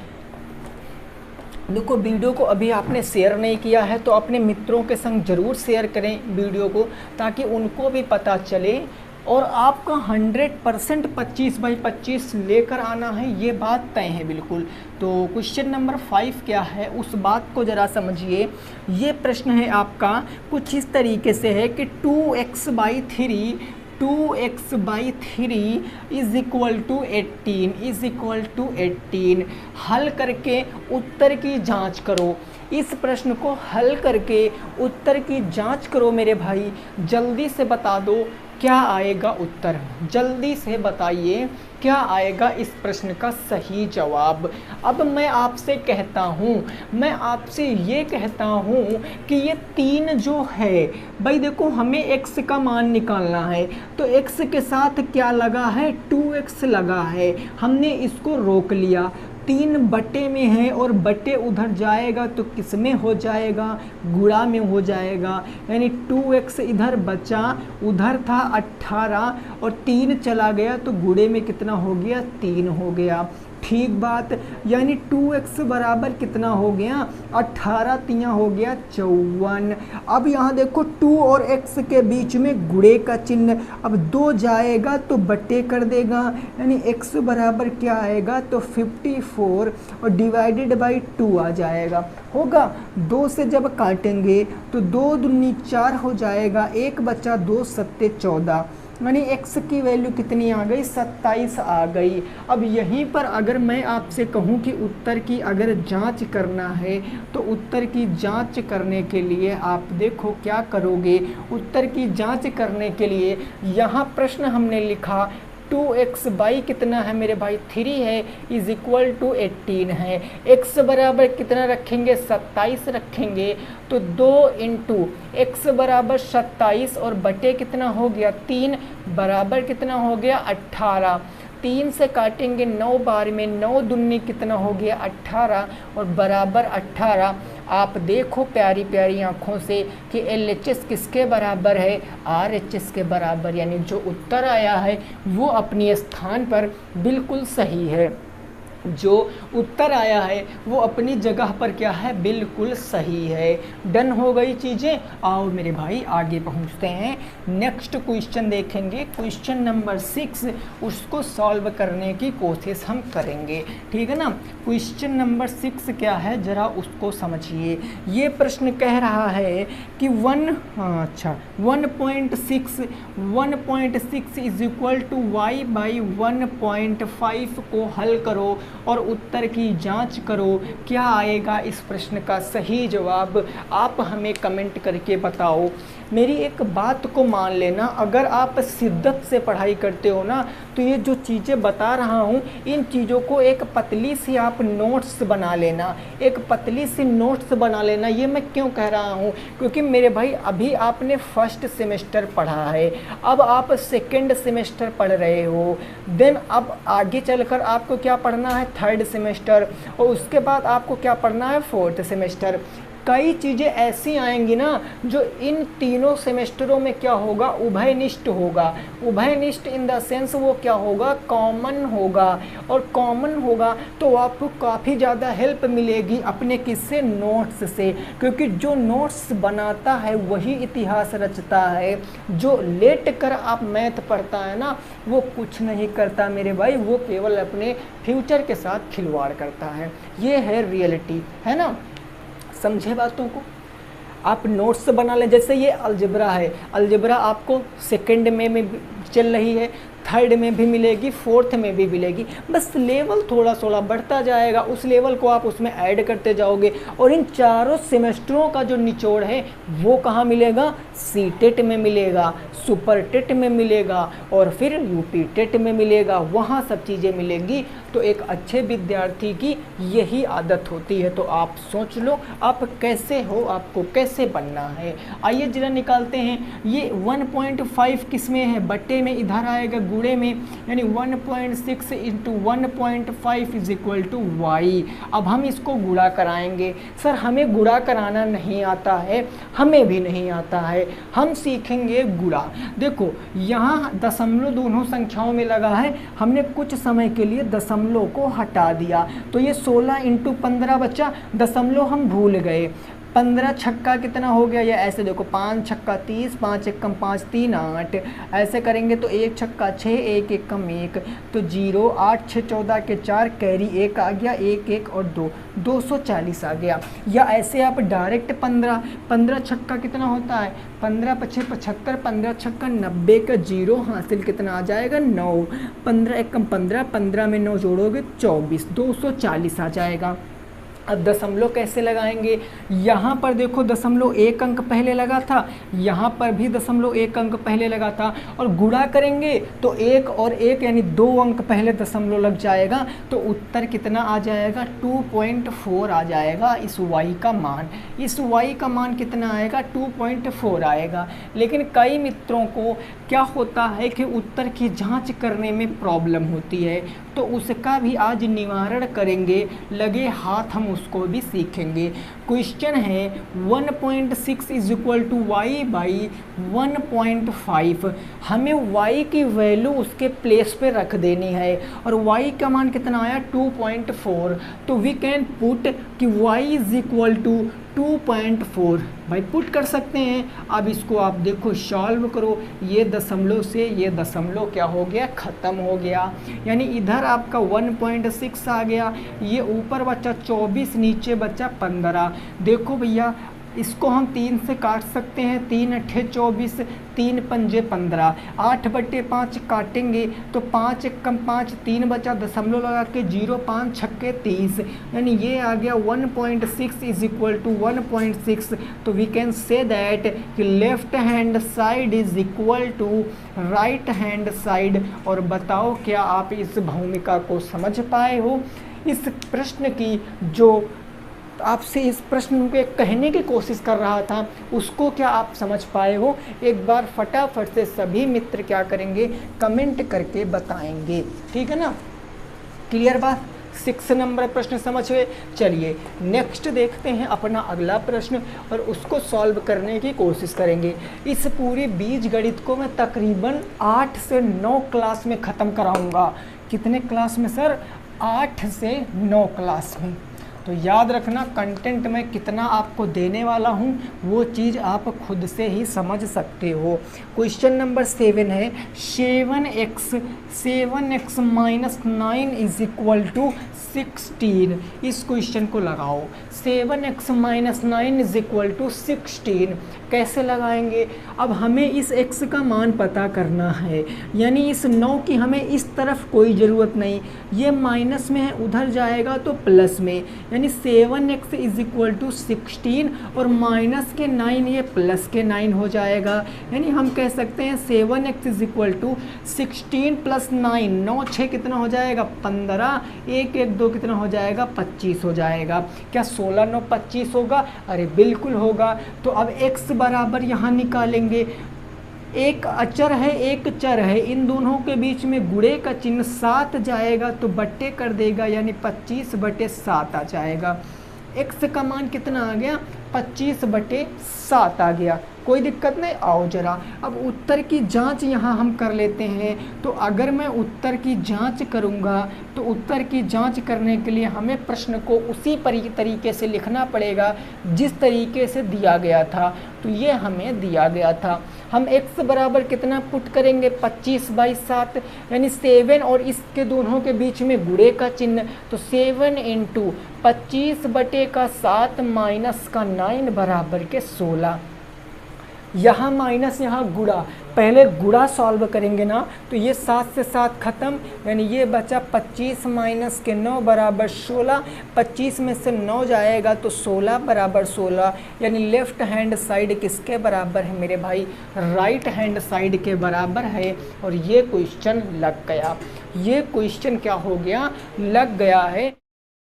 देखो वीडियो को अभी आपने शेयर नहीं किया है तो अपने मित्रों के संग ज़रूर शेयर करें वीडियो को, ताकि उनको भी पता चले, और आपका 100% 25/25 लेकर आना है, ये बात तय है बिल्कुल। तो क्वेश्चन नंबर 5 क्या है उस बात को ज़रा समझिए। ये प्रश्न है आपका कुछ इस तरीके से है कि 2x/3 इज इक्वल टू 18 हल करके उत्तर की जांच करो। इस प्रश्न को हल करके उत्तर की जांच करो मेरे भाई, जल्दी से बता दो क्या आएगा उत्तर, जल्दी से बताइए क्या आएगा इस प्रश्न का सही जवाब। अब मैं आपसे कहता हूँ, मैं आपसे ये कहता हूँ कि ये 3 जो है भाई, देखो हमें x का मान निकालना है, तो x के साथ क्या लगा है, 2x लगा है, हमने इसको रोक लिया। 3 बटे में है और बटे उधर जाएगा तो किस में हो जाएगा, गुणा में हो जाएगा, यानी 2x इधर बचा, उधर था 18 और 3 चला गया तो गुणे में कितना हो गया, 3 हो गया। ठीक बात, यानी 2x बराबर कितना हो गया, 18 3 हो गया 54। अब यहाँ देखो 2 और x के बीच में गुणे का चिन्ह, अब 2 जाएगा तो बटे कर देगा, यानी x बराबर क्या आएगा, तो 54 और डिवाइडेड बाई 2 आ जाएगा, होगा। 2 से जब काटेंगे तो 2 दूनी 4 हो जाएगा, 1 बचा, 2 सत्ते 14, यानी x की वैल्यू कितनी आ गई, 27 आ गई। अब यहीं पर अगर मैं आपसे कहूं कि उत्तर की अगर जांच करना है तो उत्तर की जांच करने के लिए आप देखो क्या करोगे। उत्तर की जांच करने के लिए यहाँ प्रश्न हमने लिखा 2x कितना है मेरे भाई, 3 है, इज इक्वल टू 18 है। x बराबर कितना रखेंगे, 27 रखेंगे, तो 2 इंटू x बराबर 27 और बटे कितना हो गया, 3 बराबर कितना हो गया, 18। 3 से काटेंगे 9 बार में, 9 दूनी कितना हो गया, 18 और बराबर 18। आप देखो प्यारी प्यारी आँखों से कि LHS किसके बराबर है, RHS के बराबर, यानी जो उत्तर आया है वो अपने स्थान पर बिल्कुल सही है। जो उत्तर आया है वो अपनी जगह पर क्या है, बिल्कुल सही है। डन हो गई चीज़ें। आओ मेरे भाई आगे पहुंचते हैं, नेक्स्ट क्वेश्चन देखेंगे, क्वेश्चन नंबर 6, उसको सॉल्व करने की कोशिश हम करेंगे, ठीक है ना। क्वेश्चन नंबर 6 क्या है ज़रा उसको समझिए। ये प्रश्न कह रहा है कि 1.6 इज इक्वल टू y/1.5 को हल करो और उत्तर की जांच करो, क्या आएगा इस प्रश्न का सही जवाब। आप हमें कमेंट करके बताओ। मेरी एक बात को मान लेना, अगर आप शिद्दत से पढ़ाई करते हो ना तो ये जो चीज़ें बता रहा हूँ इन चीज़ों को एक पतली सी आप नोट्स बना लेना, एक पतली सी नोट्स बना लेना। ये मैं क्यों कह रहा हूँ, क्योंकि मेरे भाई अभी आपने फर्स्ट सेमेस्टर पढ़ा है, अब आप सेकेंड सेमेस्टर पढ़ रहे हो, देन अब आगे चलकर आपको क्या पढ़ना है, थर्ड सेमेस्टर, और उसके बाद आपको क्या पढ़ना है, फोर्थ सेमेस्टर। कई चीज़ें ऐसी आएंगी ना जो इन तीनों सेमेस्टरों में क्या होगा, उभयनिष्ठ होगा। उभयनिष्ठ इन द सेंस वो क्या होगा, कॉमन होगा, और कॉमन होगा तो आपको काफ़ी ज़्यादा हेल्प मिलेगी अपने किससे, नोट्स से, क्योंकि जो नोट्स बनाता है वही इतिहास रचता है। जो लेट कर आप मैथ पढ़ता है ना वो कुछ नहीं करता मेरे भाई, वो केवल अपने फ्यूचर के साथ खिलवाड़ करता है। ये है रियलिटी, है ना। समझे बातों को। आप नोट्स बना लें, जैसे ये अलजेब्रा है, अलजेब्रा आपको सेकंड में चल रही है, थर्ड में भी मिलेगी, फोर्थ में भी मिलेगी, बस लेवल थोड़ा थोड़ा बढ़ता जाएगा, उस लेवल को आप उसमें ऐड करते जाओगे। और इन चारों सेमेस्टरों का जो निचोड़ है वो कहाँ मिलेगा, सीटेट में मिलेगा, सुपर टेट में मिलेगा और फिर यूपी टेट में मिलेगा, वहाँ सब चीज़ें मिलेंगी। तो एक अच्छे विद्यार्थी की यही आदत होती है। तो आप सोच लो आप कैसे हो, आपको कैसे बनना है। आइए जरा निकालते हैं। ये 1.5 किस में है, बट्टे में, इधर आएगा गुणे में, यानी 1.6 into 1.5 is equal to Y. अब हम इसको गुणा कराएंगे। सर हमें गुणा कराना नहीं आता है, हमें भी नहीं आता है, हम सीखेंगे गुणा। देखो यहाँ दशमलव दोनों संख्याओं में लगा है, हमने कुछ समय के लिए दशमलव को हटा दिया, तो ये 16 इंटू 15 बचा, दशमलव हम भूल गए। 15 छक्का कितना हो गया, या ऐसे देखो 5 छक्का 30, 5 एकम 5, 3 8, ऐसे करेंगे तो 1 छक्का 6, 1 एकम 1, तो 0, 8 6 14 के 4, कैरी 1 आ गया, 1 1 और 2, 240 आ गया। या ऐसे आप डायरेक्ट 15 छक्का कितना होता है, 15 पछे 75, 15 छक्का 90 का 0 हासिल कितना आ जाएगा 9, 15 एकम 15, 15 में 9 जोड़ोगे 24, 240 आ जाएगा। अब दशमलव कैसे लगाएंगे, यहाँ पर देखो दशमलव 1 अंक पहले लगा था, यहाँ पर भी दशमलव 1 अंक पहले लगा था, और गुणा करेंगे तो 1 और 1 यानी 2 अंक पहले दशमलव लग जाएगा, तो उत्तर कितना आ जाएगा 2.4 आ जाएगा इस y का मान। इस y का मान कितना आएगा 2.4 आएगा। लेकिन कई मित्रों को क्या होता है कि उत्तर की जांच करने में प्रॉब्लम होती है, तो उसका भी आज निवारण करेंगे, लगे हाथ हम उसको भी सीखेंगे। क्वेश्चन है 1.6 is equal to Y by 1.5। हमें y की वैल्यू उसके प्लेस पे रख देनी है, और y का मान कितना आया 2.4, तो वी कैन पुट कि y इज इक्वल टू 2.4 भाई पुट कर सकते हैं। अब इसको आप देखो सॉल्व करो, ये दशमलव से ये दशमलव क्या हो गया, ख़त्म हो गया, यानी इधर आपका 1.6 आ गया, ये ऊपर बचा 24, नीचे बचा 15। देखो भैया इसको हम 3 से काट सकते हैं, 3 अट्ठे 24, 3 पंजे 15, 8/5 काटेंगे तो 5 एकम 5, 3 बचा, दशमलव लगा के 0, 5 छक्के 30, यानी ये आ गया 1.6 इज इक्वल टू 1.6। तो वी कैन से दैट कि left hand side is equal to right hand side. और बताओ क्या आप इस भूमिका को समझ पाए हो। इस प्रश्न की जो आपसे इस प्रश्न के कहने की कोशिश कर रहा था उसको क्या आप समझ पाए हो, एक बार फटाफट से सभी मित्र क्या करेंगे, कमेंट करके बताएंगे, ठीक है ना। क्लियर बात, 6 नंबर प्रश्न समझ हुए। चलिए नेक्स्ट देखते हैं अपना अगला प्रश्न, और उसको सॉल्व करने की कोशिश करेंगे। इस पूरे बीज गणित को मैं तकरीबन 8 से 9 क्लास में ख़त्म कराऊंगा। कितने क्लास में सर, 8 से 9 क्लास में। तो याद रखना कंटेंट में कितना आपको देने वाला हूँ वो चीज़ आप खुद से ही समझ सकते हो। क्वेश्चन नंबर 7 है 7x minus 9 is equal to 16। इस क्वेश्चन को लगाओ, 7x minus 9 is equal to 16 कैसे लगाएंगे। अब हमें इस x का मान पता करना है, यानी इस 9 की हमें इस तरफ कोई ज़रूरत नहीं, ये माइनस में है उधर जाएगा तो प्लस में, यानी 7x इज इक्वल टू 16 और माइनस के 9 ये प्लस के 9 हो जाएगा। यानी हम कह सकते हैं 7x is equal to 16 plus 9, 9 6 कितना हो जाएगा 15, 1 1 2 कितना हो जाएगा 25 हो जाएगा। क्या 16 9 25 होगा, अरे बिल्कुल होगा। तो अब x बराबर यहाँ निकालेंगे, एक अचर है एक चर है, इन दोनों के बीच में गुणे का चिन्ह 7 जाएगा तो बट्टे कर देगा, यानी 25/7 आ जाएगा। x का मान कितना आ गया 25/7 आ गया, कोई दिक्कत नहीं। आओ जरा अब उत्तर की जांच यहाँ हम कर लेते हैं। तो अगर मैं उत्तर की जांच करूँगा तो उत्तर की जांच करने के लिए हमें प्रश्न को उसी तरीके से लिखना पड़ेगा जिस तरीके से दिया गया था। तो ये हमें दिया गया था, हम x बराबर कितना पुट करेंगे 25/7, यानी 7 और इसके दोनों के बीच में गुणे का चिन्ह, तो 7 इंटू 25/7 माइनस का 9 बराबर के 16। यहाँ माइनस यहाँ गुणा, पहले गुणा सॉल्व करेंगे ना तो ये 7 से 7 खत्म, यानी ये बचा 25 माइनस के 9 बराबर 16, 25 में से 9 जाएगा तो 16 बराबर 16, यानी लेफ्ट हैंड साइड किसके बराबर है मेरे भाई, राइट हैंड साइड के बराबर है। और ये क्वेश्चन लग गया, ये क्वेश्चन क्या हो गया, लग गया है।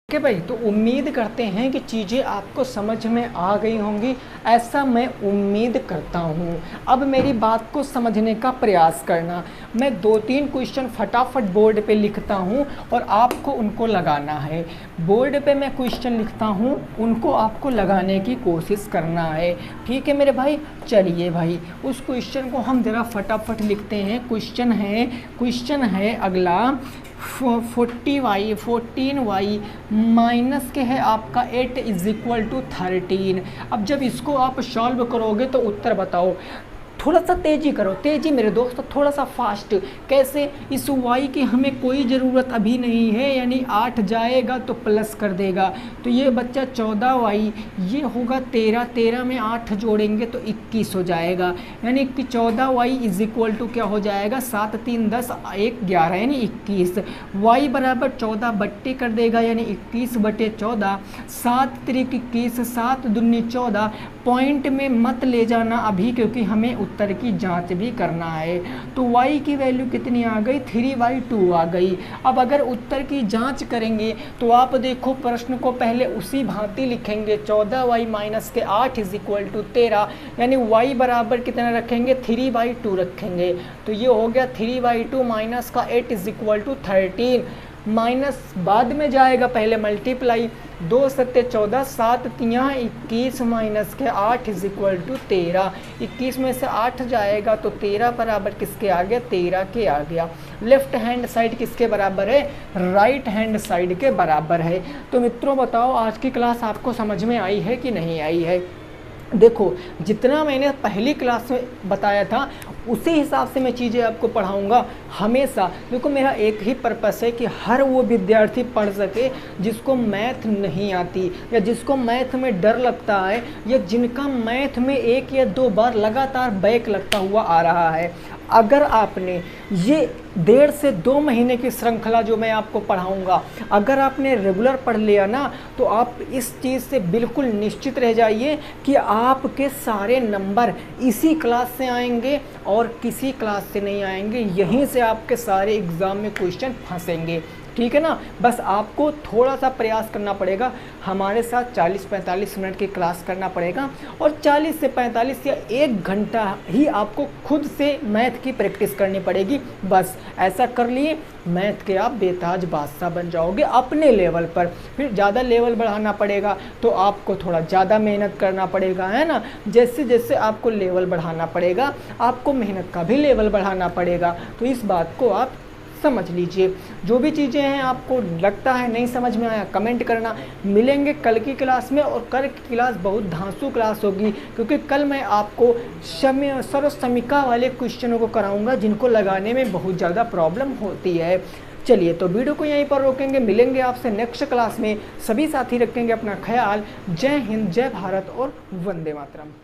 ओके भाई, तो उम्मीद करते हैं कि चीज़ें आपको समझ में आ गई होंगी, ऐसा मैं उम्मीद करता हूँ। अब मेरी बात को समझने का प्रयास करना, मैं 2-3 क्वेश्चन फटाफट बोर्ड पे लिखता हूँ और आपको उनको लगाना है। बोर्ड पे मैं क्वेश्चन लिखता हूँ, उनको आपको लगाने की कोशिश करना है, ठीक है मेरे भाई। चलिए भाई, उस क्वेश्चन को हम ज़रा फटाफट लिखते हैं। क्वेश्चन है अगला 14y माइनस के है आपका 8 = 13। अब जब इसको आप सॉल्व करोगे तो उत्तर बताओ। थोड़ा सा तेज़ी करो, तेज़ी मेरे दोस्त, थोड़ा सा फास्ट। कैसे, इस y की हमें कोई ज़रूरत अभी नहीं है, यानी 8 जाएगा तो प्लस कर देगा, तो ये बच्चा 14y, ये होगा 13, 13 में 8 जोड़ेंगे तो 21 हो जाएगा, यानी कि 14y = क्या हो जाएगा, 7 3 10 1 11 यानी 21। y बराबर 14 बट्टे कर देगा, यानी 21/14, 7 3 21, 7 दूनी 14। पॉइंट में मत ले जाना अभी, क्योंकि हमें उत्तर की जांच भी करना है। तो y की वैल्यू कितनी आ गई, 3/2 आ गई। अब अगर उत्तर की जांच करेंगे तो आप देखो, प्रश्न को पहले उसी भांति लिखेंगे, 14y माइनस के 8 = 13, यानी y बराबर कितना रखेंगे, 3/2 रखेंगे। तो ये हो गया 3/2 माइनस का 8 = 13, माइनस बाद में जाएगा, पहले मल्टीप्लाई, 2 7 14, 7 3 21 माइनस के 8 = 13, 21 में से 8 जाएगा तो 13 बराबर किसके आ गया, 13 के आ गया। लेफ्ट हैंड साइड किसके बराबर है, राइट हैंड साइड के बराबर है। तो मित्रों बताओ, आज की क्लास आपको समझ में आई है कि नहीं आई है। देखो, जितना मैंने पहली क्लास में बताया था उसी हिसाब से मैं चीज़ें आपको पढ़ाऊंगा हमेशा। देखो, मेरा एक ही पर्पस है कि हर वो विद्यार्थी पढ़ सके जिसको मैथ नहीं आती, या जिसको मैथ में डर लगता है, या जिनका मैथ में 1 या 2 बार लगातार बैक लगता हुआ आ रहा है। अगर आपने ये 1.5 से 2 महीने की श्रृंखला जो मैं आपको पढ़ाऊंगा, अगर आपने रेगुलर पढ़ लिया ना, तो आप इस चीज़ से बिल्कुल निश्चित रह जाइए कि आपके सारे नंबर इसी क्लास से आएंगे और किसी क्लास से नहीं आएंगे। यहीं से आपके सारे एग्ज़ाम में क्वेश्चन फंसेंगे, ठीक है ना। बस आपको थोड़ा सा प्रयास करना पड़ेगा, हमारे साथ 40-45 मिनट की क्लास करना पड़ेगा, और 40 से 45 या 1 घंटा ही आपको खुद से मैथ की प्रैक्टिस करनी पड़ेगी। बस ऐसा कर लिए, मैथ के आप बेताज बादशाह बन जाओगे अपने लेवल पर। फिर ज़्यादा लेवल बढ़ाना पड़ेगा तो आपको थोड़ा ज़्यादा मेहनत करना पड़ेगा, है ना। जैसे जैसे आपको लेवल बढ़ाना पड़ेगा, आपको मेहनत का भी लेवल बढ़ाना पड़ेगा। तो इस बात को आप समझ लीजिए। जो भी चीज़ें हैं आपको लगता है नहीं समझ में आया, कमेंट करना। मिलेंगे कल की क्लास में, और कल की क्लास बहुत धांसू क्लास होगी, क्योंकि कल मैं आपको सर्वसमीका वाले क्वेश्चनों को कराऊंगा जिनको लगाने में बहुत ज़्यादा प्रॉब्लम होती है। चलिए, तो वीडियो को यहीं पर रोकेंगे, मिलेंगे आपसे नेक्स्ट क्लास में। सभी साथी रखेंगे अपना ख्याल। जय हिंद, जय भारत और वंदे मातरम।